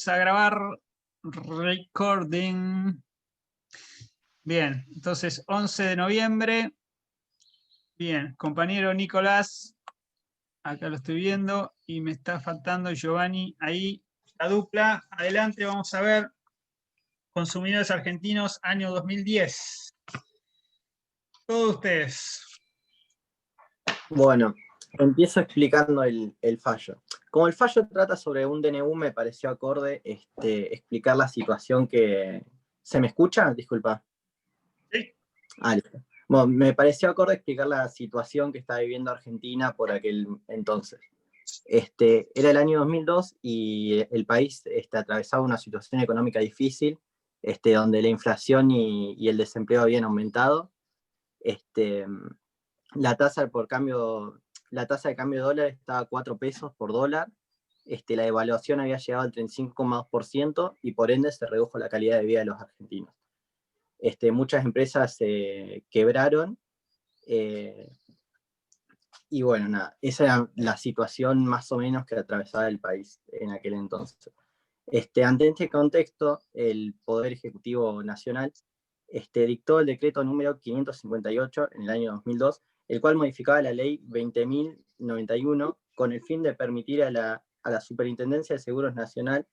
vamos a grabar recording. Bien, entonces 11 de noviembre. Bien, compañero Nicolás, acá lo estoy viendo, y me está faltando Giovanni ahí, la dupla. Adelante, vamos a ver. Consumidores argentinos, año 2010. Todos ustedes. Bueno, empiezo explicando el fallo. Como el fallo trata sobre un DNU, me pareció acorde explicar la situación que... ¿Se me escucha? Disculpa. Sí. Listo. Bueno, me pareció acorde explicar la situación que estaba viviendo Argentina por aquel entonces. Era el año 2002 y el país atravesaba una situación económica difícil, donde la inflación y el desempleo habían aumentado. La tasa de cambio de dólar estaba a 4 pesos por dólar. La devaluación había llegado al 35,2% y por ende se redujo la calidad de vida de los argentinos. Muchas empresas quebraron y bueno, nada, esa era la situación más o menos que atravesaba el país en aquel entonces. Ante este contexto, el Poder Ejecutivo Nacional dictó el decreto número 558 en el año 2002, el cual modificaba la ley 20.091 con el fin de permitir a la Superintendencia de Seguros Nacional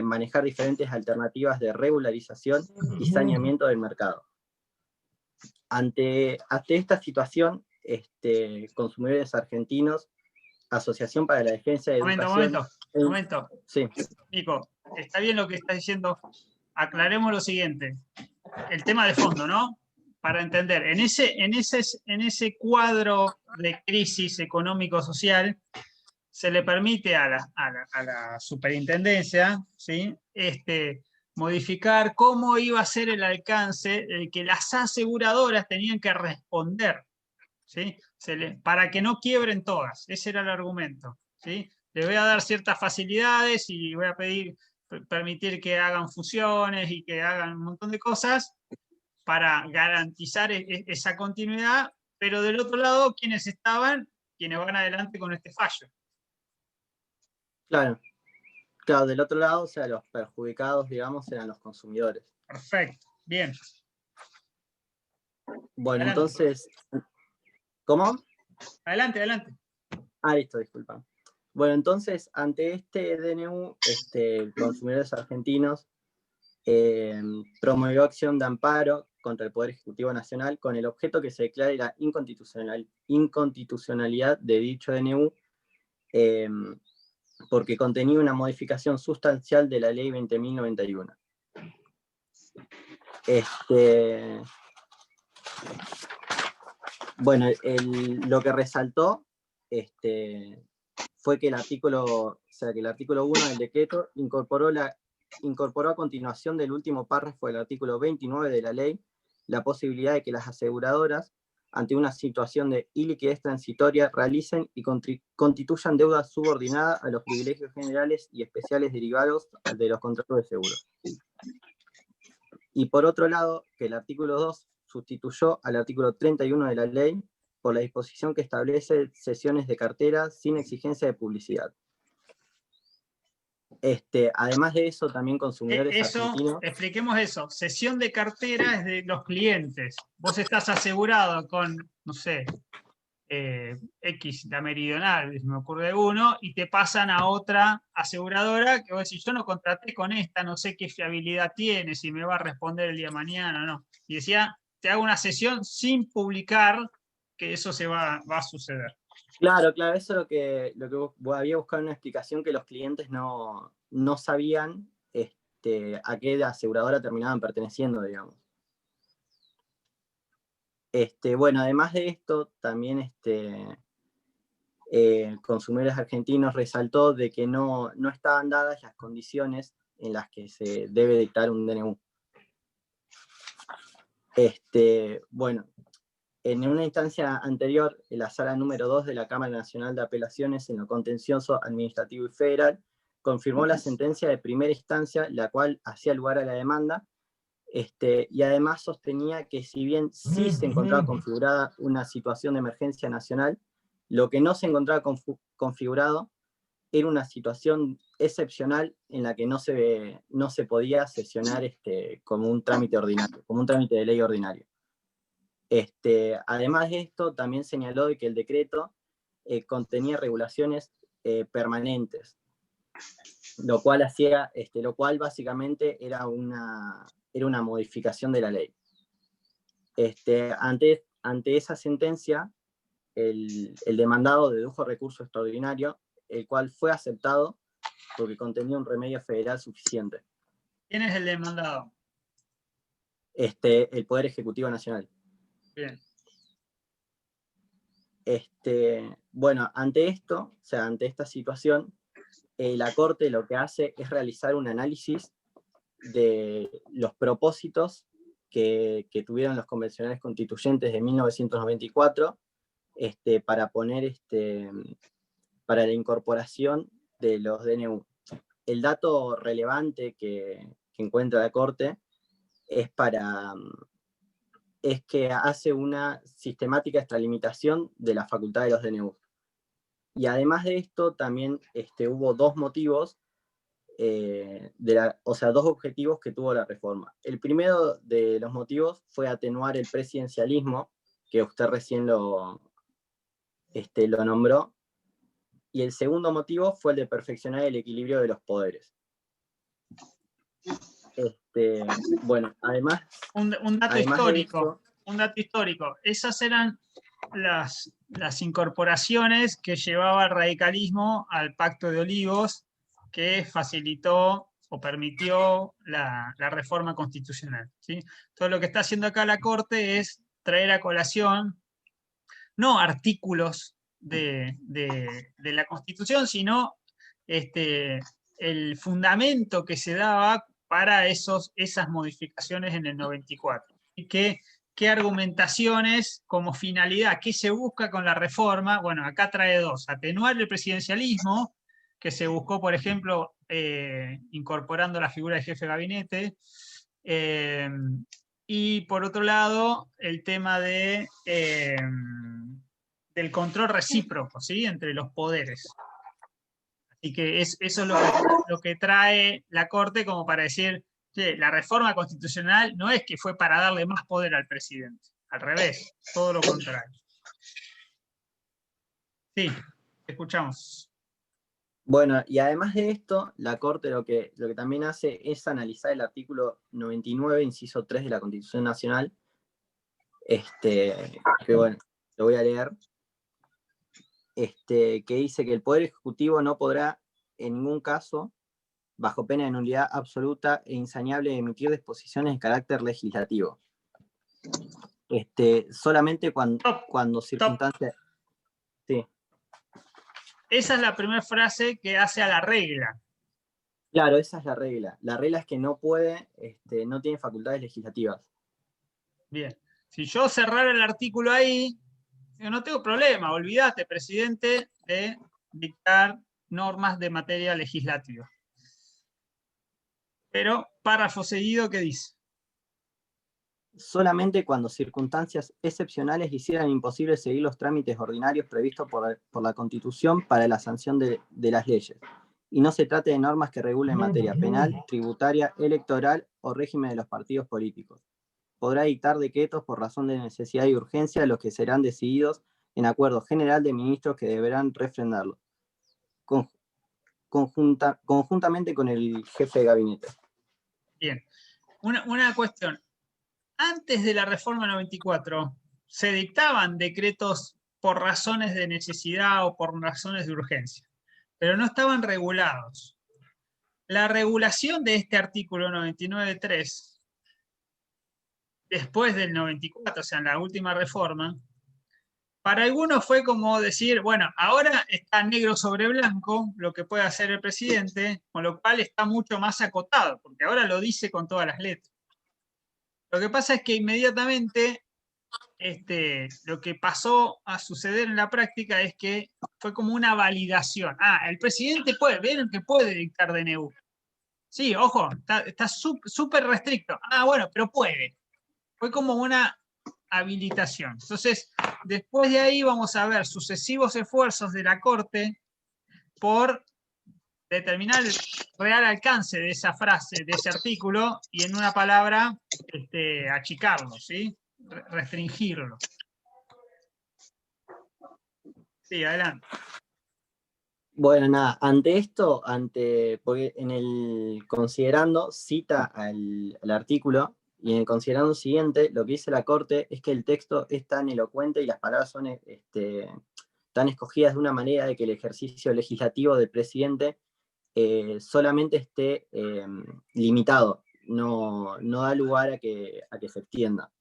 manejar diferentes alternativas de regularización y saneamiento del mercado. Ante esta situación, Consumidores Argentinos, Asociación para la Defensa de Educación... Momento. Sí. Nico, está bien lo que estás diciendo. Aclaremos lo siguiente. El tema de fondo, ¿no? Para entender, en ese cuadro de crisis económico-social, se le permite a la superintendencia, ¿sí? Modificar cómo iba a ser el alcance que las aseguradoras tenían que responder, ¿sí? Para que no quiebren todas. Ese era el argumento, ¿sí? Les voy a dar ciertas facilidades y voy a permitir que hagan fusiones y que hagan un montón de cosas para garantizar esa continuidad, pero del otro lado, quienes van adelante con este fallo. Claro, del otro lado, o sea, los perjudicados, digamos, eran los consumidores. Perfecto, bien. Bueno, adelante. Entonces, ¿cómo? Adelante. Listo, disculpa. Bueno, entonces, ante este DNU, Consumidores Argentinos promovió acción de amparo contra el Poder Ejecutivo Nacional con el objeto que se declare la inconstitucionalidad de dicho DNU, porque contenía una modificación sustancial de la ley 20.091. Bueno, lo que resaltó fue que el artículo 1 del decreto incorporó a continuación del último párrafo del artículo 29 de la ley la posibilidad de que las aseguradoras, ante una situación de iliquidez transitoria, realicen y constituyan deuda subordinada a los privilegios generales y especiales derivados de los contratos de seguro. Y por otro lado, que el artículo 2 sustituyó al artículo 31 de la ley por la disposición que establece cesiones de cartera sin exigencia de publicidad. Además de eso, también consumidores argentinos... Expliquemos eso. Cesión de cartera es de los clientes. Vos estás asegurado con, no sé, X, la Meridional, me ocurre uno, y te pasan a otra aseguradora que vos decís, yo no contraté con esta, no sé qué fiabilidad tiene, si me va a responder el día de mañana o no. Y decía, te hago una sesión sin publicar que eso se va a suceder. Claro, eso es lo que había buscado una explicación, que los clientes no sabían a qué aseguradora terminaban perteneciendo, digamos. Bueno, además de esto, también Consumidores Argentinos resaltó de que no estaban dadas las condiciones en las que se debe dictar un DNU. Bueno, en una instancia anterior, en la sala número 2 de la Cámara Nacional de Apelaciones en lo contencioso administrativo y federal, confirmó la sentencia de primera instancia, la cual hacía lugar a la demanda, y además sostenía que si bien sí se encontraba configurada una situación de emergencia nacional, lo que no se encontraba configurado era una situación excepcional en la que no se podía sesionar como un trámite ordinario, como un trámite de ley ordinario. Además de esto, también señaló de que el decreto contenía regulaciones permanentes, lo cual básicamente era una modificación de la ley. Ante esa sentencia, el demandado dedujo recurso extraordinario, el cual fue aceptado porque contenía un remedio federal suficiente. ¿Quién es el demandado? El Poder Ejecutivo Nacional. Bien. Bueno, ante esta situación, la Corte lo que hace es realizar un análisis de los propósitos que tuvieron los convencionales constituyentes de 1994 para para la incorporación de los DNU. El dato relevante que encuentra la Corte es que hace una sistemática extralimitación de la facultad de los DNU. Y además de esto, también hubo dos motivos, dos objetivos que tuvo la reforma. El primero de los motivos fue atenuar el presidencialismo, que usted recién lo nombró, y el segundo motivo fue el de perfeccionar el equilibrio de los poderes. Bueno, además... Un dato además histórico. esto, Un dato histórico. Esas eran las incorporaciones que llevaba el radicalismo al Pacto de Olivos, que facilitó o permitió la reforma constitucional, ¿sí? Todo lo que está haciendo acá la Corte es traer a colación no artículos de la Constitución, sino el fundamento que se daba para esas modificaciones en el 94. Y qué argumentaciones como finalidad, qué se busca con la reforma. Bueno, acá trae dos: atenuar el presidencialismo, que se buscó, por ejemplo, incorporando la figura de jefe de gabinete, y por otro lado, el tema del control recíproco, ¿sí?, entre los poderes. Así que eso es lo que trae la Corte como para decir, la reforma constitucional no es que fue para darle más poder al presidente, al revés, todo lo contrario. Sí, escuchamos. Bueno, y además de esto, la Corte lo que también hace es analizar el artículo 99, inciso 3 de la Constitución Nacional, que bueno, lo voy a leer, que dice que el Poder Ejecutivo no podrá, en ningún caso, bajo pena de nulidad absoluta e insaneable, emitir disposiciones de carácter legislativo. Solamente cuando circunstancias... Sí. Esa es la primera frase que hace a la regla. Claro, esa es la regla. La regla es que no puede, no tiene facultades legislativas. Bien. Si yo cerrara el artículo ahí, yo no tengo problema, olvídate, presidente, de dictar normas de materia legislativa. Pero, párrafo seguido, ¿qué dice? Solamente cuando circunstancias excepcionales hicieran imposible seguir los trámites ordinarios previstos por la Constitución para la sanción de las leyes, y no se trate de normas que regulen materia penal, tributaria, electoral o régimen de los partidos políticos. Podrá dictar decretos por razón de necesidad y urgencia, los que serán decididos en acuerdo general de ministros que deberán refrendarlo, conjuntamente con el jefe de gabinete. Bien. Una cuestión. Antes de la reforma 94, se dictaban decretos por razones de necesidad o por razones de urgencia, pero no estaban regulados. La regulación de este artículo 99.3, después del 94, o sea, en la última reforma, para algunos fue como decir, bueno, ahora está negro sobre blanco lo que puede hacer el presidente, con lo cual está mucho más acotado, porque ahora lo dice con todas las letras. Lo que pasa es que inmediatamente lo que pasó a suceder en la práctica es que fue como una validación. El presidente puede, ¿vieron que puede dictar DNU? Sí, ojo, está súper restricto. Bueno, pero puede. Fue como una habilitación. Entonces, después de ahí vamos a ver sucesivos esfuerzos de la Corte por determinar el real alcance de esa frase, de ese artículo, y en una palabra achicarlo, ¿sí? Restringirlo. Sí, adelante. Bueno, nada, ante esto, porque en el considerando cita al artículo, y en el considerando siguiente, lo que dice la Corte es que el texto es tan elocuente y las palabras son tan escogidas de una manera de que el ejercicio legislativo del presidente solamente esté limitado, no da lugar a que se extienda.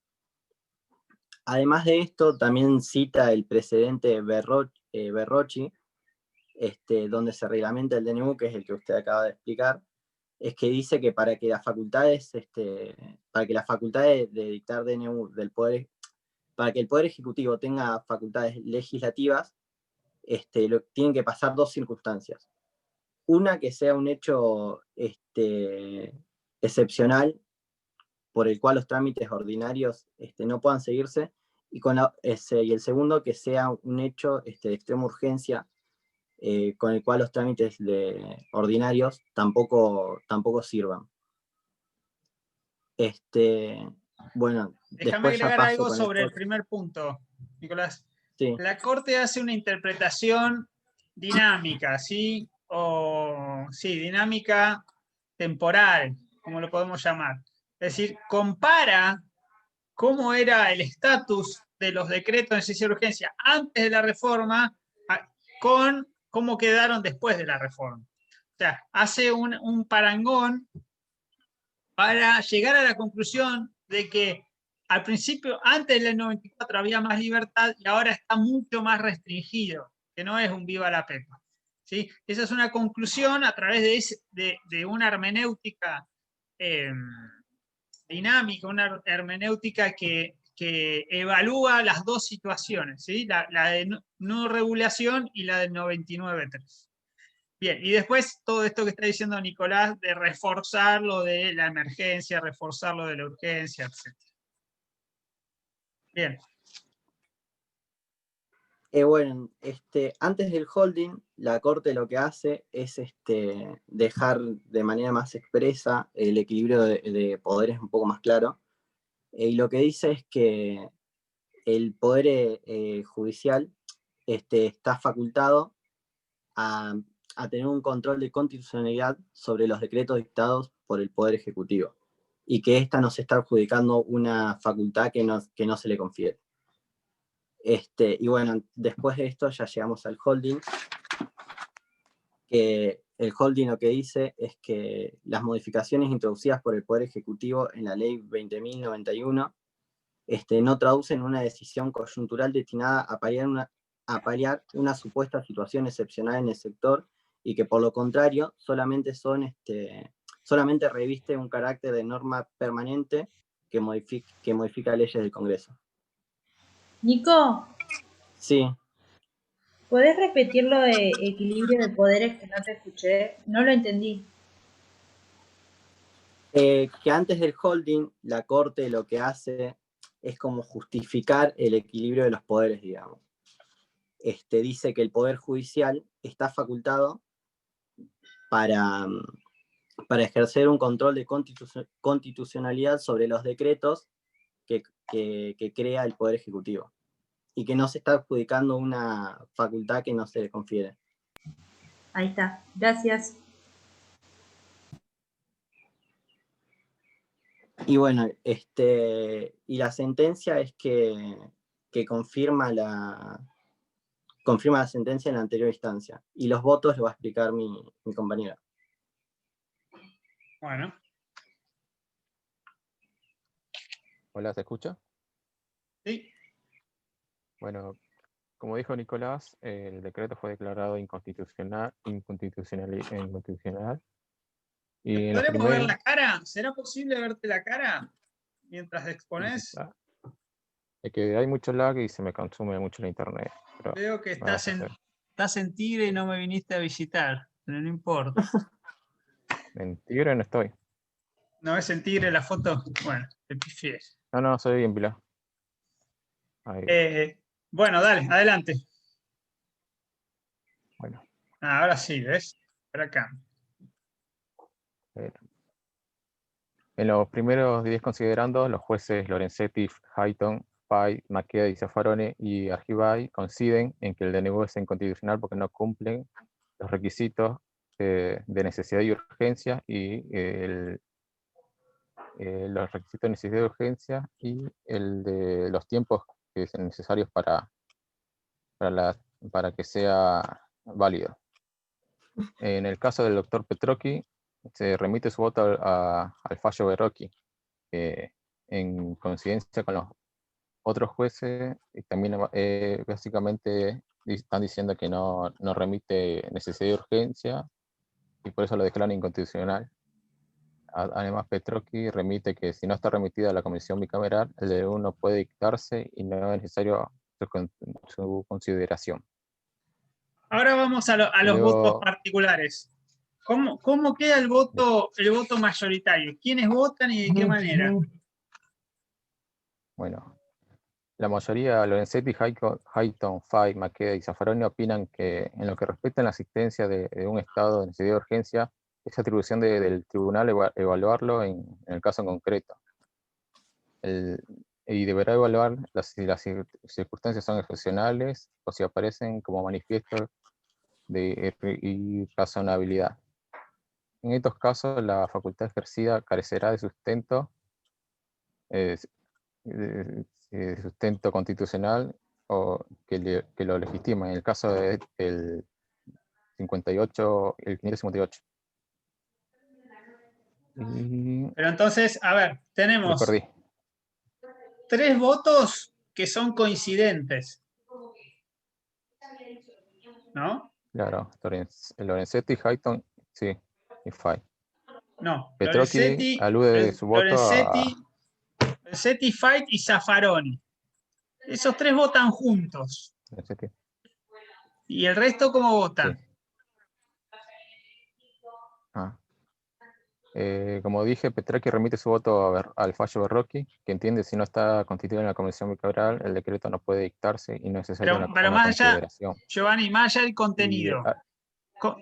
Además de esto, también cita el precedente Berrocchi, donde se reglamenta el DNU, que es el que usted acaba de explicar, es que dice que para que las facultades de dictar DNU para que el Poder Ejecutivo tenga facultades legislativas, tienen que pasar dos circunstancias. Una, que sea un hecho excepcional por el cual los trámites ordinarios no puedan seguirse, y el segundo, que sea un hecho de extrema urgencia, con el cual los trámites ordinarios tampoco sirvan. Bueno, Déjame después ya agregar paso algo con sobre esto. el primer punto, Nicolás. Sí, La Corte hace una interpretación dinámica, ¿sí? Sí, dinámica temporal, como lo podemos llamar. Es decir, compara cómo era el estatus de los decretos de necesidad de urgencia antes de la reforma con cómo quedaron después de la reforma. O sea, hace un parangón para llegar a la conclusión de que al principio, antes del 94, había más libertad y ahora está mucho más restringido, que no es un viva la pepa. ¿Sí? Esa es una conclusión a través de una hermenéutica dinámica, una hermenéutica que evalúa las dos situaciones, ¿sí? La de no regulación y la del 99.3. Bien, y después todo esto que está diciendo Nicolás de reforzar lo de la emergencia, reforzar lo de la urgencia, etc. Bien. Bueno, antes del holding, la Corte lo que hace es dejar de manera más expresa el equilibrio de poderes un poco más claro, y lo que dice es que el Poder Judicial está facultado a, tener un control de constitucionalidad sobre los decretos dictados por el Poder Ejecutivo, y que ésta no se está adjudicando una facultad que no se le confiere. Y bueno, después de esto ya llegamos al holding, que el holding lo que dice es que las modificaciones introducidas por el Poder Ejecutivo en la Ley 20.091 no traducen una decisión coyuntural destinada a paliar una supuesta situación excepcional en el sector, y que por lo contrario solamente reviste un carácter de norma permanente que modifica leyes del Congreso. Nico, Sí, ¿podés repetir lo de equilibrio de poderes que no te escuché? No lo entendí. que antes del holding la Corte lo que hace es como justificar el equilibrio de los poderes, digamos. Dice que el Poder Judicial está facultado para ejercer un control de constitucionalidad sobre los decretos que crea el Poder Ejecutivo, y que no se está adjudicando una facultad que no se le confiere. Ahí está, gracias. Y bueno, y la sentencia es que confirma la sentencia en la anterior instancia, y los votos lo va a explicar mi compañera. Bueno. Hola, ¿se escucha? Sí. Bueno, como dijo Nicolás, el decreto fue declarado inconstitucional. Y en la ¿Podremos ver primera... la cara? ¿Será posible verte la cara mientras expones? Es que hay mucho lag y se me consume mucho la internet. Pero Veo que me vas a hacer. estás en Tigre y no me viniste a visitar, pero no importa. En Tigre no estoy. ¿No es en Tigre la foto? Bueno, te pifié. No, soy en Pilar. Ahí, Bueno, dale, adelante. bueno. Ahora sí, ¿ves? por acá. En los primeros 10 considerandos, los jueces Lorenzetti, Hayton, Fay, Maqueda y Zaffaroni y Argibay coinciden en que el DNU es inconstitucional porque no cumplen los requisitos de necesidad y urgencia y los requisitos de necesidad y urgencia y el de los tiempos que son necesarios para que sea válido. En el caso del doctor Petrocchi, se remite su voto al fallo Berrocchi, que en coincidencia con los otros jueces, también básicamente están diciendo que no remite necesidad de urgencia y por eso lo declaran inconstitucional. Además, Petrocchi remite que si no está remitida a la comisión bicameral, el DNU no puede dictarse y no es necesario su consideración. Ahora vamos a los votos particulares. ¿Cómo queda el voto mayoritario? ¿Quiénes votan y de qué manera? Bueno, la mayoría, Lorenzetti, Hayton, Fay, Maqueda y Zaffaroni opinan que en lo que respecta a la asistencia de un estado de necesidad de urgencia, es atribución del tribunal evaluarlo en el caso en concreto. Y deberá evaluar si las circunstancias son excepcionales o si aparecen como manifiesto de irrazonabilidad. En estos casos, la facultad ejercida carecerá de sustento constitucional o que lo legitima, en el caso del 58, el 558. Pero entonces, a ver, Lo tenemos perdí. 3 votos que son coincidentes, ¿no? Claro, Lorenzetti, Hayton, sí, y Fay. No, Petrocchi alude su voto Lorenzetti, Fight y Zaffaroni. Esos 3 votan juntos. Lorenzetti. ¿Y el resto cómo votan? Sí. Como dije, Petrocchi remite su voto al fallo Berrocchi, que entiende si no está constituido en la comisión bicameral, el decreto no puede dictarse y no es necesaria una más allá, consideración. Giovanni, más allá del contenido,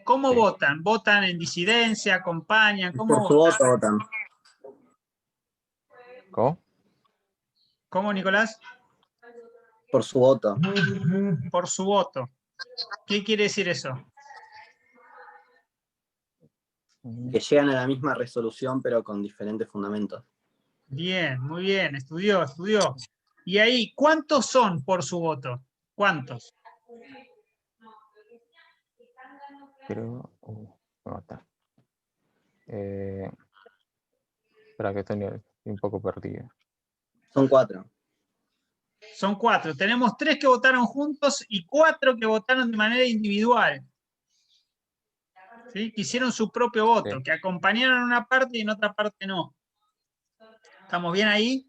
¿cómo sí. votan? ¿Votan en disidencia? ¿Acompañan? ¿Cómo Por su voto votan. ¿Cómo? ¿Cómo, Nicolás? Por su voto. Por su voto. ¿Qué quiere decir eso? Que llegan a la misma resolución, pero con diferentes fundamentos. Bien, muy bien, estudió. Y ahí, ¿cuántos son por su voto? ¿Cuántos? Creo. No está. Espera que estoy un poco perdido. Son 4. Son 4. Tenemos 3 que votaron juntos y 4 que votaron de manera individual. ¿Sí? Que hicieron su propio voto, Sí. que acompañaron en una parte y en otra parte no. ¿Estamos bien ahí?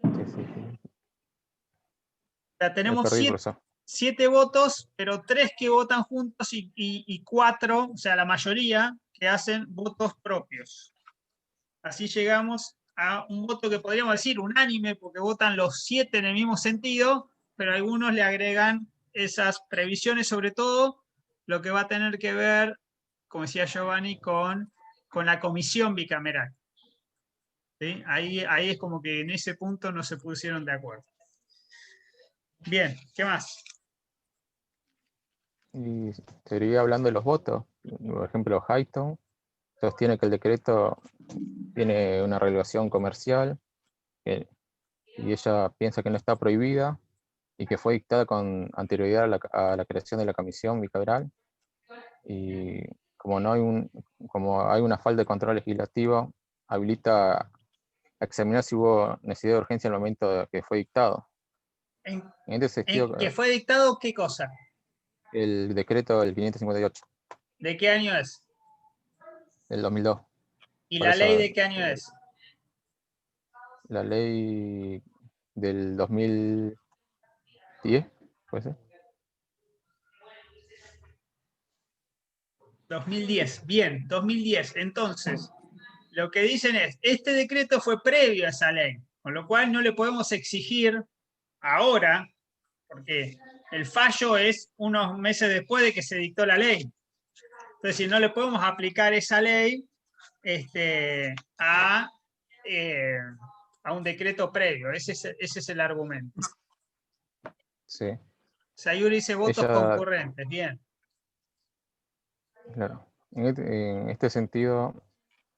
Sí. O sea, tenemos Perdí, 7 votos, pero 3 que votan juntos y 4, o sea, la mayoría, que hacen votos propios. Así llegamos a un voto que podríamos decir unánime, porque votan los 7 en el mismo sentido, pero algunos le agregan esas previsiones, sobre todo lo que va a tener que ver, como decía Giovanni, con la comisión bicameral. ¿Sí? Ahí es como que en ese punto no se pusieron de acuerdo. Bien, ¿qué más? Y seguiría hablando de los votos. Por ejemplo, Hayton sostiene que el decreto tiene una regulación comercial y ella piensa que no está prohibida y que fue dictada con anterioridad a la creación de la comisión bicameral. Y como hay una falta de control legislativo, habilita a examinar si hubo necesidad de urgencia en el momento de que fue dictado. En este sentido, ¿Que fue dictado qué cosa? El decreto del 558. ¿De qué año es? Del 2002. ¿Y Por la eso, ley de qué año es? La ley del 2010, ¿puede ser? 2010, bien, 2010. Entonces, lo que dicen es, este decreto fue previo a esa ley, con lo cual no le podemos exigir ahora, porque el fallo es unos meses después de que se dictó la ley. Entonces, si no le podemos aplicar esa ley a un decreto previo. Ese es el argumento. Sí, Sayuri dice votos ella, concurrentes. Bien. claro. En este sentido,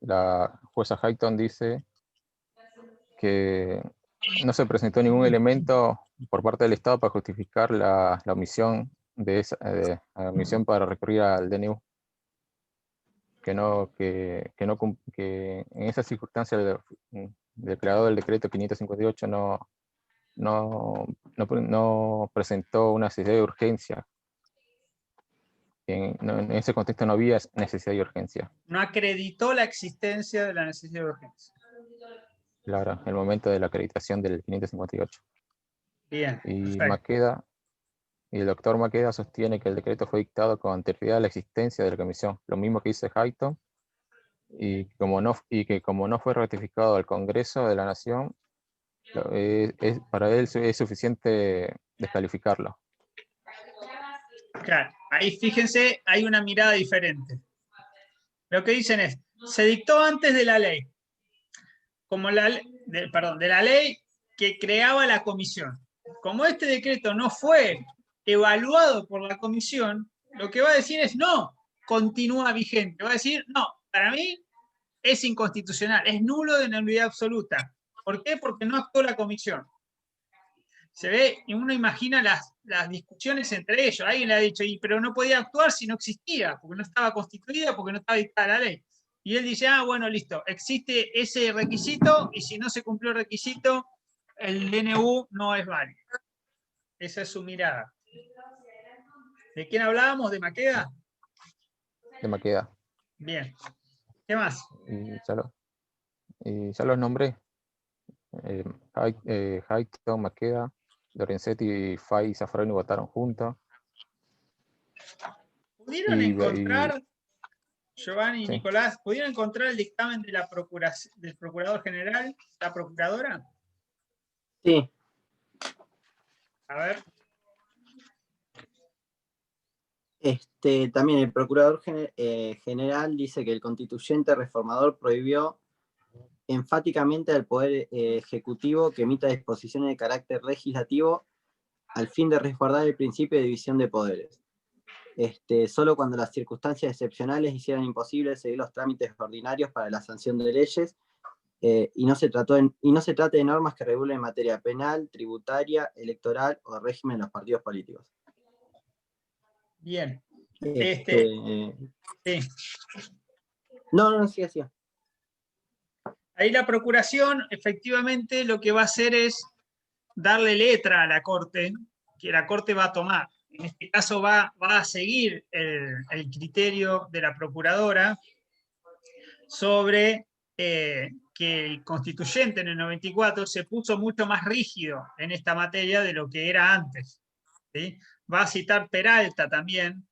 la jueza Highton dice que no se presentó ningún elemento por parte del Estado para justificar la omisión la omisión para recurrir al DNU. Que en esa circunstancia del creador del decreto 558 no presentó una necesidad de urgencia. En ese contexto no había necesidad de urgencia. No acreditó la existencia de la necesidad de urgencia. Claro, el momento de la acreditación del 558. Bien, Y perfecto. el doctor Maqueda sostiene que el decreto fue dictado con anterioridad a la existencia de la comisión, lo mismo que dice Highton, y que como no fue ratificado al Congreso de la Nación, para él es suficiente descalificarlo. Claro, ahí fíjense, hay una mirada diferente. Lo que dicen es, se dictó antes de la ley, como de la ley que creaba la comisión. Como este decreto no fue evaluado por la comisión, lo que va a decir es no, continúa vigente. Va a decir, no, para mí es inconstitucional, es nulo de nulidad absoluta. ¿Por qué? Porque no actuó la comisión. Se ve, y uno imagina las discusiones entre ellos. Alguien le ha dicho, pero no podía actuar si no existía, porque no estaba constituida, porque no estaba dictada la ley. Y él dice, bueno, listo, existe ese requisito, y si no se cumplió el requisito, el DNU no es válido. Esa es su mirada. ¿De quién hablábamos? ¿De Maqueda? De Maqueda. Bien. ¿Qué más? Y ya los nombré. Highton, Maqueda, Lorenzetti, Fay y Zaffaroni votaron juntos. ¿Pudieron encontrar, Giovanni y sí. Nicolás, pudieron encontrar el dictamen de del Procurador General, la Procuradora? Sí. A ver. También el Procurador General dice que el constituyente reformador prohibió enfáticamente al Poder Ejecutivo que emita disposiciones de carácter legislativo al fin de resguardar el principio de división de poderes. Solo cuando las circunstancias excepcionales hicieran imposible seguir los trámites ordinarios para la sanción de leyes y no se trate de normas que regulen materia penal, tributaria, electoral o régimen de los partidos políticos. Bien. Sí. No, sí, así. Ahí la Procuración, efectivamente, lo que va a hacer es darle letra a la Corte, que la Corte va a tomar. En este caso va a seguir el criterio de la Procuradora sobre que el constituyente en el 94 se puso mucho más rígido en esta materia de lo que era antes. ¿Sí? Va a citar Peralta también,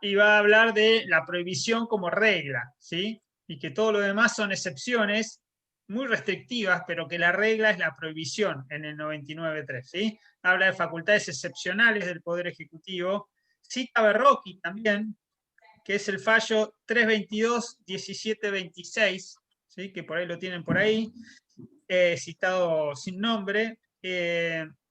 y va a hablar de la prohibición como regla, ¿sí? Y que todo lo demás son excepciones muy restrictivas, pero que la regla es la prohibición en el 99.3, ¿sí? Habla de facultades excepcionales del Poder Ejecutivo. Cita Berrocchi también, que es el fallo 322-1726, ¿sí? Que por ahí lo tienen por ahí, citado sin nombre.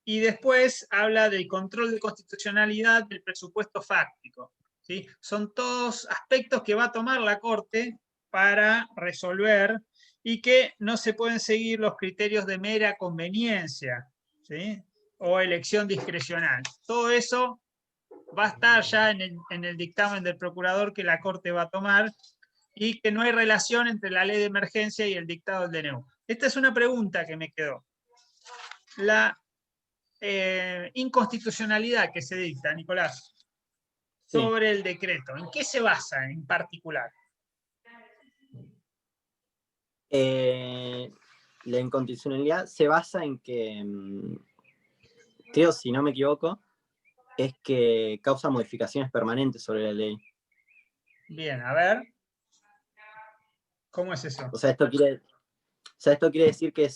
Y después habla del control de constitucionalidad del presupuesto fáctico. ¿Sí? Son todos aspectos que va a tomar la Corte para resolver y que no se pueden seguir los criterios de mera conveniencia, ¿sí? O elección discrecional. Todo eso va a estar ya en el dictamen del procurador que la Corte va a tomar, y que no hay relación entre la ley de emergencia y el dictado del DNU. Esta es una pregunta que me quedó. La inconstitucionalidad que se dicta, Nicolás, sobre el decreto, ¿en qué se basa en particular? La inconstitucionalidad se basa en que, creo, si no me equivoco, es que causa modificaciones permanentes sobre la ley. Bien, a ver. ¿Cómo es eso? O sea, esto quiere decir que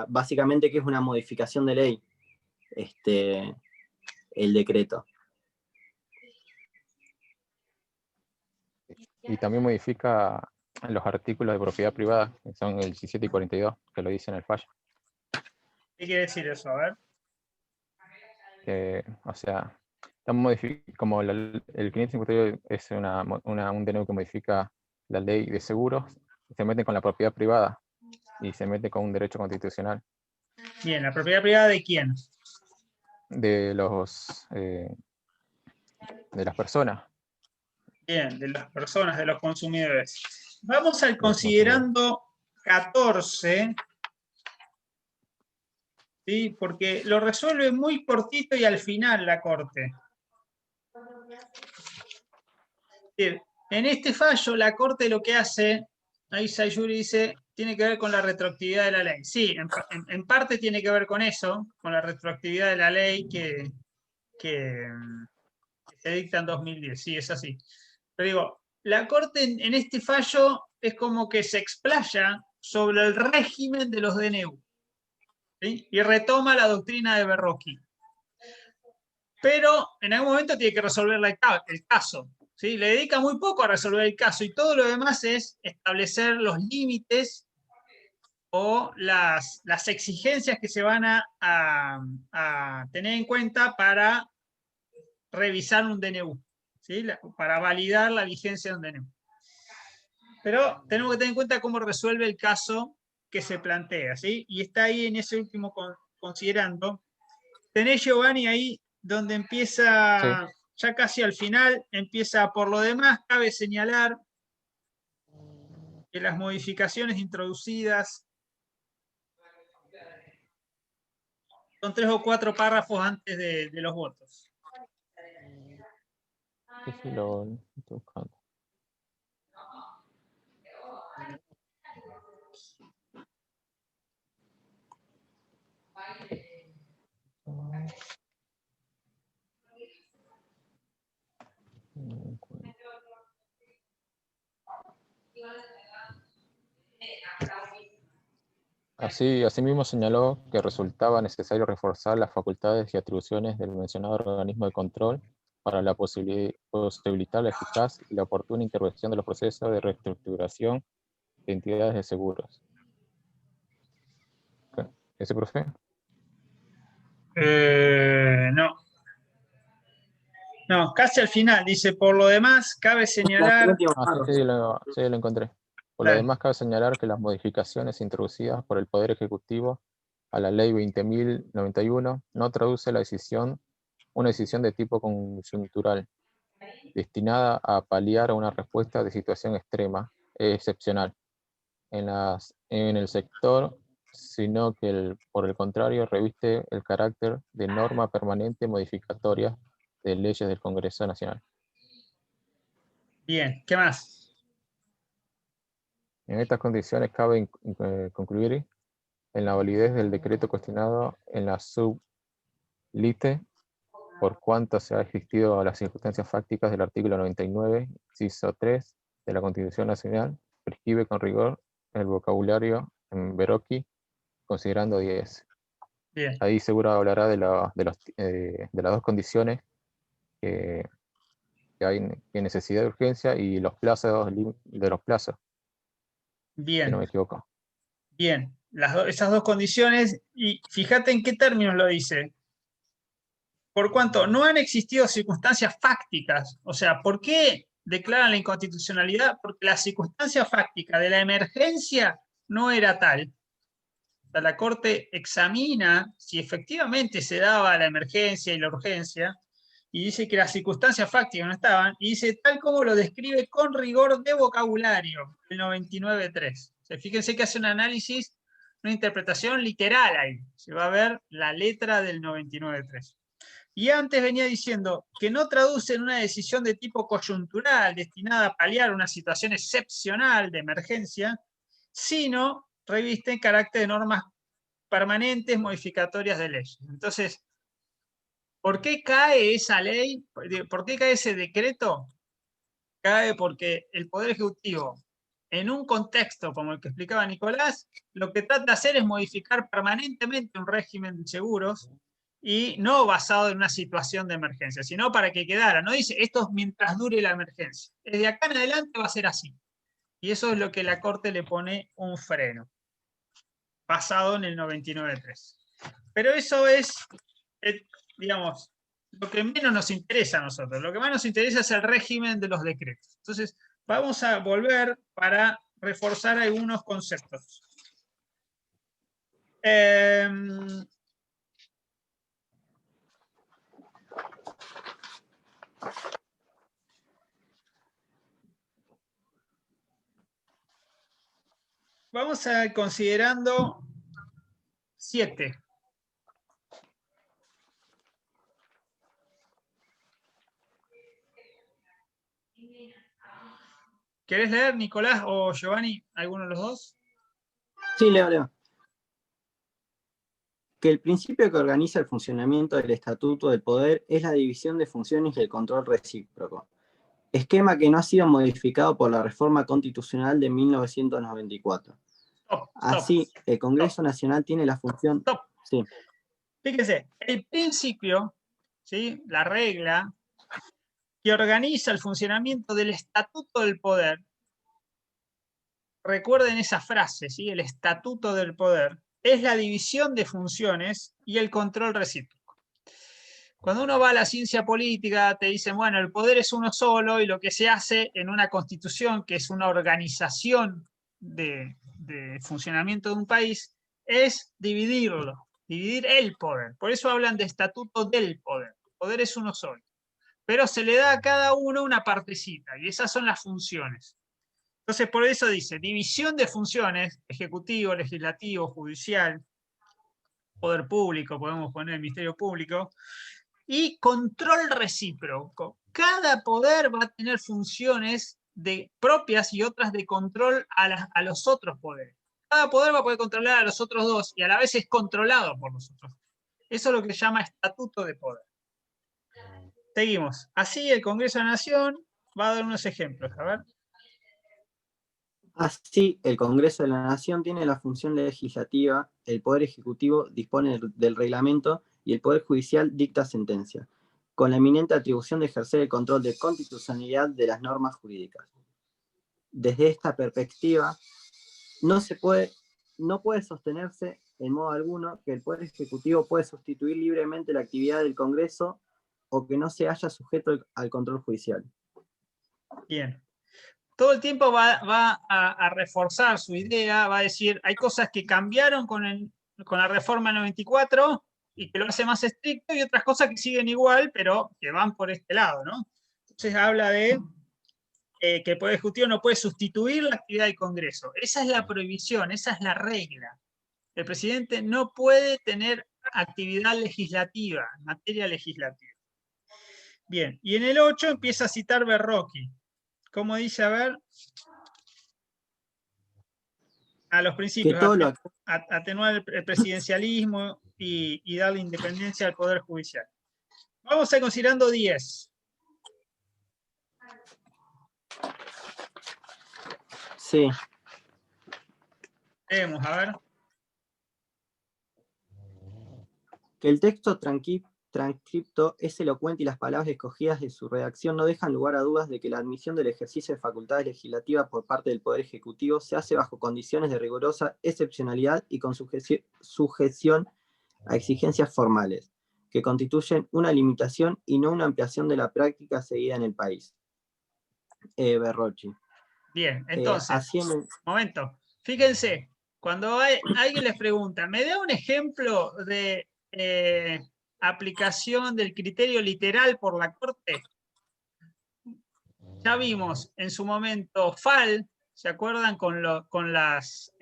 básicamente que es una modificación de ley, el decreto. Y también modifica los artículos de propiedad privada, que son el 17 y 42, que lo dice en el fallo. ¿Qué quiere decir eso? A ver. Que, o sea, como el 552 es un DNU que modifica la ley de seguros, se mete con la propiedad privada y se mete con un derecho constitucional Bien, ¿la propiedad privada de quién? de las personas. Bien, de las personas, de los consumidores. Vamos al De los consumidores. considerando 14, ¿sí? Porque lo resuelve muy cortito y al final la Corte. Bien, en este fallo la Corte lo que hace, ahí Sayuri dice, tiene que ver con la retroactividad de la ley. Sí, en parte tiene que ver con eso, con la retroactividad de la ley que se dicta en 2010, sí, es así. Pero digo, la Corte en este fallo es como que se explaya sobre el régimen de los DNU, ¿sí? Y retoma la doctrina de Berroqui. Pero en algún momento tiene que resolver el caso, ¿sí? Le dedica muy poco a resolver el caso y todo lo demás es establecer los límites o las exigencias que se van a tener en cuenta para revisar un DNU, ¿sí? Para validar la vigencia de un DNU. Pero tenemos que tener en cuenta cómo resuelve el caso que se plantea, ¿sí? Y está ahí en ese último considerando. Tenés, Giovanni, ahí donde empieza, Sí. ya casi al final, empieza por lo demás, cabe señalar que las modificaciones introducidas son 3 o 4 párrafos antes de los votos. Sí, lo estoy buscando. Asimismo señaló que resultaba necesario reforzar las facultades y atribuciones del mencionado organismo de control para posibilitar la eficaz y la oportuna intervención de los procesos de reestructuración de entidades de seguros. ¿Ese, profe? No. No, casi al final, dice, por lo demás, cabe señalar... Sí, lo encontré. Por lo Dale. demás, cabe señalar que las modificaciones introducidas por el Poder Ejecutivo a la Ley 20.091 no traduce una decisión de tipo conjuntural, destinada a paliar una respuesta de situación extrema, excepcional, en el sector, sino que por el contrario reviste el carácter de norma permanente modificatoria de leyes del Congreso Nacional. Bien, ¿qué más? En estas condiciones cabe concluir en la validez del decreto cuestionado en la sublite por cuanto se ha existido a las circunstancias fácticas del artículo 99, inciso 3 de la Constitución Nacional, prescribe con rigor el vocabulario en Berroqui, considerando 10. Bien, Ahí seguro hablará de las dos condiciones que hay en necesidad de urgencia y los plazos de los plazos, si no bien, me equivoco. bien. Esas dos condiciones, y fíjate en qué términos lo dice. Por cuanto no han existido circunstancias fácticas, o sea, ¿por qué declaran la inconstitucionalidad? Porque la circunstancia fáctica de la emergencia no era tal. O sea, la Corte examina si efectivamente se daba la emergencia y la urgencia, y dice que las circunstancias fácticas no estaban, y dice tal como lo describe con rigor de vocabulario, el 99.3. O sea, fíjense que hace un análisis, una interpretación literal ahí. Se va a ver la letra del 99.3. Y antes venía diciendo que no traducen una decisión de tipo coyuntural destinada a paliar una situación excepcional de emergencia, sino revisten carácter de normas permanentes modificatorias de leyes. Entonces, ¿por qué cae esa ley? ¿Por qué cae ese decreto? Cae porque el Poder Ejecutivo, en un contexto como el que explicaba Nicolás, lo que trata de hacer es modificar permanentemente un régimen de seguros y no basado en una situación de emergencia, sino para que quedara. No dice, esto es mientras dure la emergencia. Desde acá en adelante va a ser así. Y eso es lo que la Corte le pone un freno, basado en el 99.3. Pero eso es, digamos, lo que menos nos interesa a nosotros. Lo que más nos interesa es el régimen de los decretos. Entonces, vamos a volver para reforzar algunos conceptos. Vamos a ir considerando 7. ¿Querés leer, Nicolás o Giovanni, alguno de los dos? Sí, leo. Que el principio que organiza el funcionamiento del Estatuto del Poder es la división de funciones y el control recíproco. Esquema que no ha sido modificado por la Reforma Constitucional de 1994. Así, el Congreso Nacional tiene la función... Sí. Fíjense, el principio, ¿sí?, la regla que organiza el funcionamiento del Estatuto del Poder, recuerden esa frase, ¿sí?, el Estatuto del Poder, es la división de funciones y el control recíproco. Cuando uno va a la ciencia política, te dicen, bueno, el poder es uno solo y lo que se hace en una constitución, que es una organización de funcionamiento de un país, es dividirlo, dividir el poder. Por eso hablan de estatuto del poder. El poder es uno solo. Pero se le da a cada uno una partecita y esas son las funciones. Entonces, por eso dice, división de funciones, ejecutivo, legislativo, judicial, poder público, podemos poner el Ministerio Público, y control recíproco. Cada poder va a tener funciones propias y otras de control a los otros poderes. Cada poder va a poder controlar a los otros dos y a la vez es controlado por los otros. Eso es lo que se llama estatuto de poder. Seguimos. Así el Congreso de la Nación va a dar unos ejemplos. A ver. Así, el Congreso de la Nación tiene la función legislativa, el Poder Ejecutivo dispone del reglamento y el Poder Judicial dicta sentencia, con la eminente atribución de ejercer el control de constitucionalidad de las normas jurídicas. Desde esta perspectiva, no puede sostenerse en modo alguno que el Poder Ejecutivo puede sustituir libremente la actividad del Congreso o que no se haya sujeto al control judicial. Bien. Todo el tiempo va a reforzar su idea, va a decir, hay cosas que cambiaron con la reforma 94 y que lo hace más estricto, y otras cosas que siguen igual, pero que van por este lado, ¿no? Entonces habla de que el Poder Ejecutivo no puede sustituir la actividad del Congreso. Esa es la prohibición, esa es la regla. El presidente no puede tener actividad legislativa, materia legislativa. Bien, y en el 8 empieza a citar Berroqui. ¿Cómo dice? A ver. A los principios, atenuar el presidencialismo y darle independencia al Poder Judicial. Vamos a ir considerando 10. Sí. Vemos, a ver. Que el texto transcripto es elocuente y las palabras escogidas de su redacción no dejan lugar a dudas de que la admisión del ejercicio de facultades legislativas por parte del Poder Ejecutivo se hace bajo condiciones de rigurosa excepcionalidad y con sujeción a exigencias formales, que constituyen una limitación y no una ampliación de la práctica seguida en el país. Berroqui. Bien, entonces, momento. Fíjense, cuando alguien les pregunta, ¿me da un ejemplo de aplicación del criterio literal por la Corte? Ya vimos en su momento FAL, ¿se acuerdan? Con las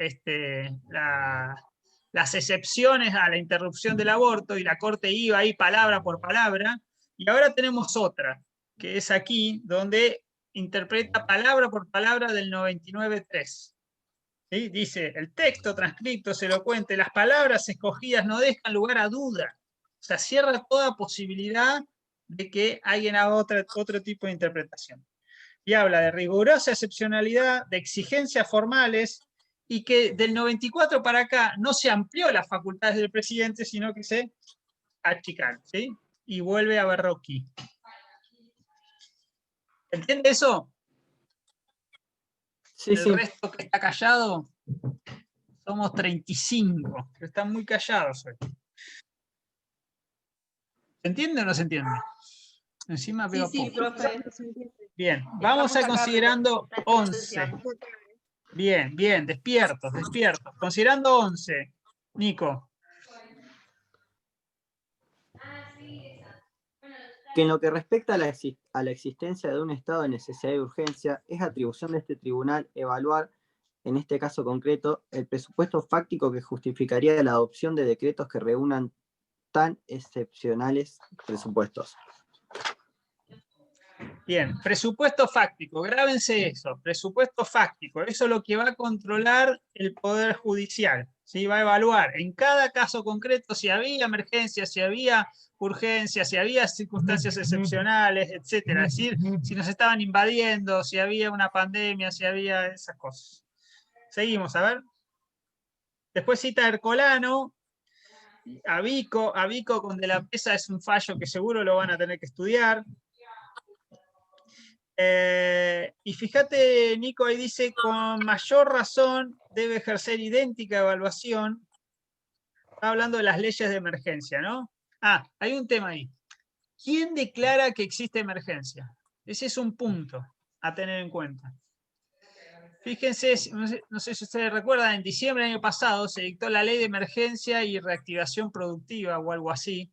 excepciones a la interrupción del aborto, y la Corte iba ahí palabra por palabra, y ahora tenemos otra, que es aquí, donde interpreta palabra por palabra del 99.3. ¿Sí? Dice, el texto transcripto es elocuente, las palabras escogidas no dejan lugar a duda. O sea, cierra toda posibilidad de que alguien haga otro tipo de interpretación. Y habla de rigurosa excepcionalidad, de exigencias formales, y que del 94 para acá no se amplió las facultades del presidente, sino que se achicar, ¿sí? Y vuelve a Berroqui. ¿Entiende eso? Sí, El sí. resto que está callado, somos 35, pero están muy callados hoy. ¿Se entiende o no se entiende? Encima veo Sí, poco. profe. Bien, vamos a considerando 11. Bien, bien, despiertos, despiertos. Considerando 11. Nico. Que en lo que respecta a la existencia de un estado de necesidad y urgencia, es atribución de este tribunal evaluar, en este caso concreto, el presupuesto fáctico que justificaría la adopción de decretos que reúnan tan excepcionales presupuestos. Bien, presupuesto fáctico, grábense eso, presupuesto fáctico, eso es lo que va a controlar el Poder Judicial, ¿sí? Va a evaluar en cada caso concreto si había emergencia, si había urgencia, si había circunstancias excepcionales, etcétera, es decir, si nos estaban invadiendo, si había una pandemia, si había esas cosas. Seguimos, a ver. Después cita Ercolano, a Vico con De la Pesa es un fallo que seguro lo van a tener que estudiar. Y fíjate, Nico, ahí dice, con mayor razón debe ejercer idéntica evaluación. Está hablando de las leyes de emergencia, ¿no? Ah, hay un tema ahí. ¿Quién declara que existe emergencia? Ese es un punto a tener en cuenta. Fíjense, no sé si ustedes recuerdan, en diciembre del año pasado se dictó la Ley de Emergencia y Reactivación Productiva o algo así.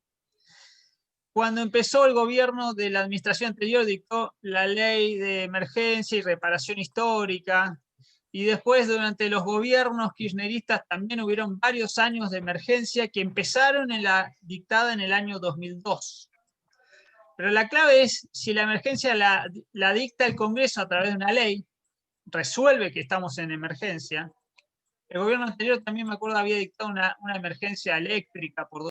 Cuando empezó el gobierno de la administración anterior, dictó la Ley de Emergencia y Reparación Histórica, y después durante los gobiernos kirchneristas también hubieron varios años de emergencia que empezaron dictada en el año 2002. Pero la clave es, si la emergencia la dicta el Congreso a través de una ley, resuelve que estamos en emergencia. El gobierno anterior también, me acuerdo, había dictado una emergencia eléctrica por